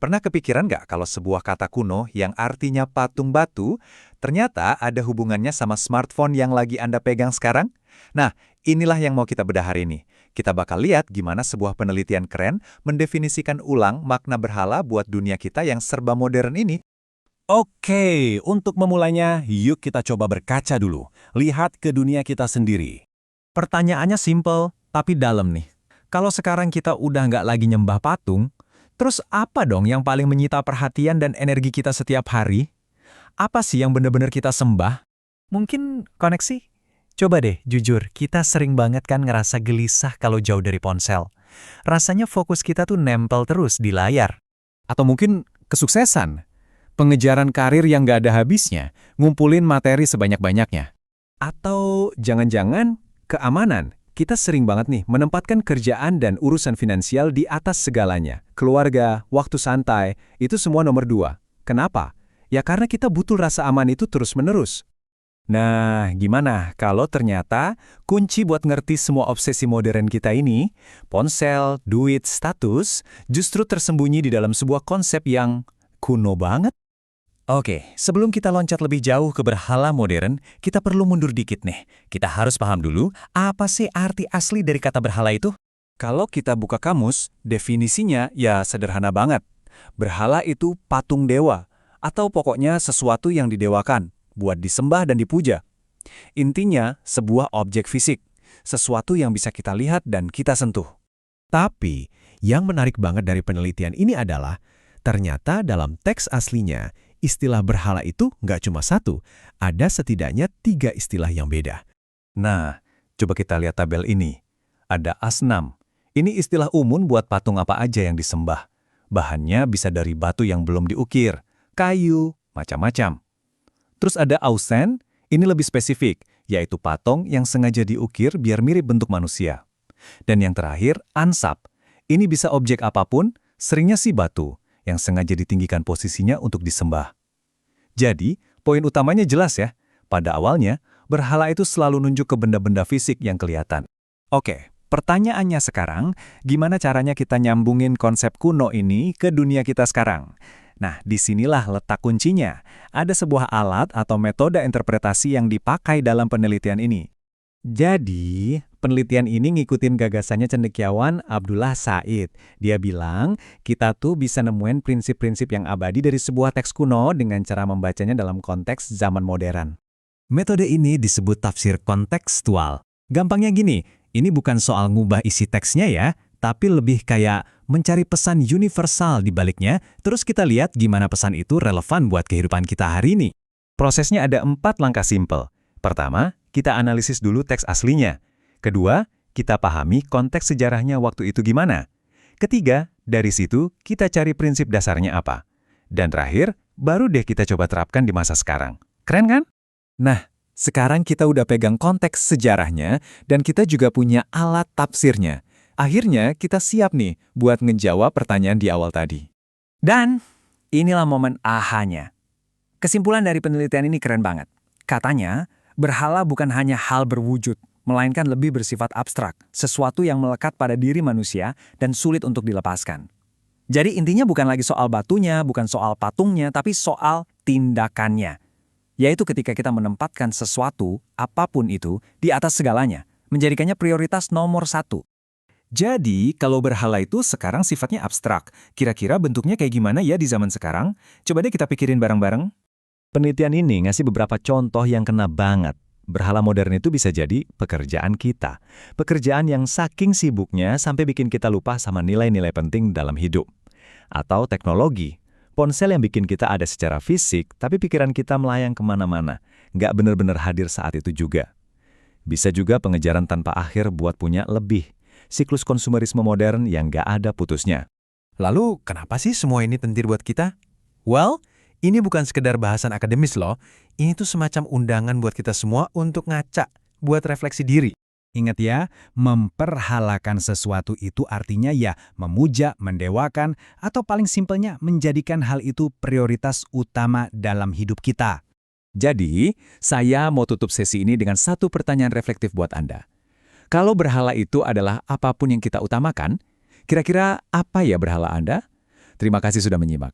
Pernah kepikiran nggak kalau sebuah kata kuno yang artinya patung batu, ternyata ada hubungannya sama smartphone yang lagi Anda pegang sekarang? Nah, inilah yang mau kita bedah hari ini. Kita bakal lihat gimana sebuah penelitian keren mendefinisikan ulang makna berhala buat dunia kita yang serba modern ini. Oke, untuk memulainya, yuk kita coba berkaca dulu. Lihat ke dunia kita sendiri. Pertanyaannya simple, tapi dalam nih. Kalau sekarang kita udah nggak lagi nyembah patung, terus apa dong yang paling menyita perhatian dan energi kita setiap hari? Apa sih yang benar-benar kita sembah? Mungkin koneksi? Coba deh, jujur, kita sering banget kan ngerasa gelisah kalau jauh dari ponsel. Rasanya fokus kita tuh nempel terus di layar. Atau mungkin kesuksesan. Pengejaran karir yang nggak ada habisnya, ngumpulin materi sebanyak-banyaknya. Atau jangan-jangan keamanan. Kita sering banget nih menempatkan kerjaan dan urusan finansial di atas segalanya. Keluarga, waktu santai, itu semua nomor 2. Kenapa? Ya karena kita butuh rasa aman itu terus-menerus. Nah, gimana kalau ternyata kunci buat ngerti semua obsesi modern kita ini, ponsel, duit, status, justru tersembunyi di dalam sebuah konsep yang kuno banget? Oke, sebelum kita loncat lebih jauh ke berhala modern, kita perlu mundur dikit nih. Kita harus paham dulu, apa sih arti asli dari kata berhala itu? Kalau kita buka kamus, definisinya ya sederhana banget. Berhala itu patung dewa, atau pokoknya sesuatu yang didewakan, buat disembah dan dipuja. Intinya, sebuah objek fisik, sesuatu yang bisa kita lihat dan kita sentuh. Tapi, yang menarik banget dari penelitian ini adalah, ternyata dalam teks aslinya, istilah berhala itu nggak cuma satu, ada setidaknya 3 istilah yang beda. Nah, coba kita lihat tabel ini. Ada asnam. Ini istilah umum buat patung apa aja yang disembah. Bahannya bisa dari batu yang belum diukir, kayu, macam-macam. Terus ada ausen, ini lebih spesifik, yaitu patung yang sengaja diukir biar mirip bentuk manusia. Dan yang terakhir, ansap. Ini bisa objek apapun, seringnya sih batu, yang sengaja ditinggikan posisinya untuk disembah. Jadi, poin utamanya jelas ya. Pada awalnya, berhala itu selalu nunjuk ke benda-benda fisik yang kelihatan. Oke, pertanyaannya sekarang, gimana caranya kita nyambungin konsep kuno ini ke dunia kita sekarang? Nah, disinilah letak kuncinya. Ada sebuah alat atau metode interpretasi yang dipakai dalam penelitian ini. Jadi, penelitian ini ngikutin gagasannya cendekiawan Abdullah Said. Dia bilang, kita tuh bisa nemuin prinsip-prinsip yang abadi dari sebuah teks kuno dengan cara membacanya dalam konteks zaman modern. Metode ini disebut tafsir kontekstual. Gampangnya gini, ini bukan soal ngubah isi teksnya ya, tapi lebih kayak mencari pesan universal di baliknya, terus kita lihat gimana pesan itu relevan buat kehidupan kita hari ini. Prosesnya ada 4 langkah simpel. Pertama, kita analisis dulu teks aslinya. Kedua, kita pahami konteks sejarahnya waktu itu gimana. Ketiga, dari situ kita cari prinsip dasarnya apa. Dan terakhir, baru deh kita coba terapkan di masa sekarang. Keren kan? Nah, sekarang kita udah pegang konteks sejarahnya dan kita juga punya alat tafsirnya. Akhirnya kita siap nih buat ngejawab pertanyaan di awal tadi. Dan inilah momen ahanya. Kesimpulan dari penelitian ini keren banget. Katanya, berhala bukan hanya hal berwujud, melainkan lebih bersifat abstrak, sesuatu yang melekat pada diri manusia dan sulit untuk dilepaskan. Jadi intinya bukan lagi soal batunya, bukan soal patungnya, tapi soal tindakannya. Yaitu ketika kita menempatkan sesuatu, apapun itu, di atas segalanya, menjadikannya prioritas nomor 1. Jadi, kalau berhala itu sekarang sifatnya abstrak, kira-kira bentuknya kayak gimana ya di zaman sekarang? Coba deh kita pikirin bareng-bareng. Penelitian ini ngasih beberapa contoh yang kena banget. Berhala modern itu bisa jadi pekerjaan kita. Pekerjaan yang saking sibuknya sampai bikin kita lupa sama nilai-nilai penting dalam hidup. Atau teknologi. Ponsel yang bikin kita ada secara fisik, tapi pikiran kita melayang kemana-mana. Nggak benar-benar hadir saat itu juga. Bisa juga pengejaran tanpa akhir buat punya lebih. Siklus konsumerisme modern yang nggak ada putusnya. Lalu, kenapa sih semua ini penting buat kita? Well, ini bukan sekedar bahasan akademis loh, ini tuh semacam undangan buat kita semua untuk ngaca, buat refleksi diri. Ingat ya, memperhalakan sesuatu itu artinya ya memuja, mendewakan, atau paling simpelnya menjadikan hal itu prioritas utama dalam hidup kita. Jadi, saya mau tutup sesi ini dengan satu pertanyaan reflektif buat Anda. Kalau berhala itu adalah apapun yang kita utamakan, kira-kira apa ya berhala Anda? Terima kasih sudah menyimak.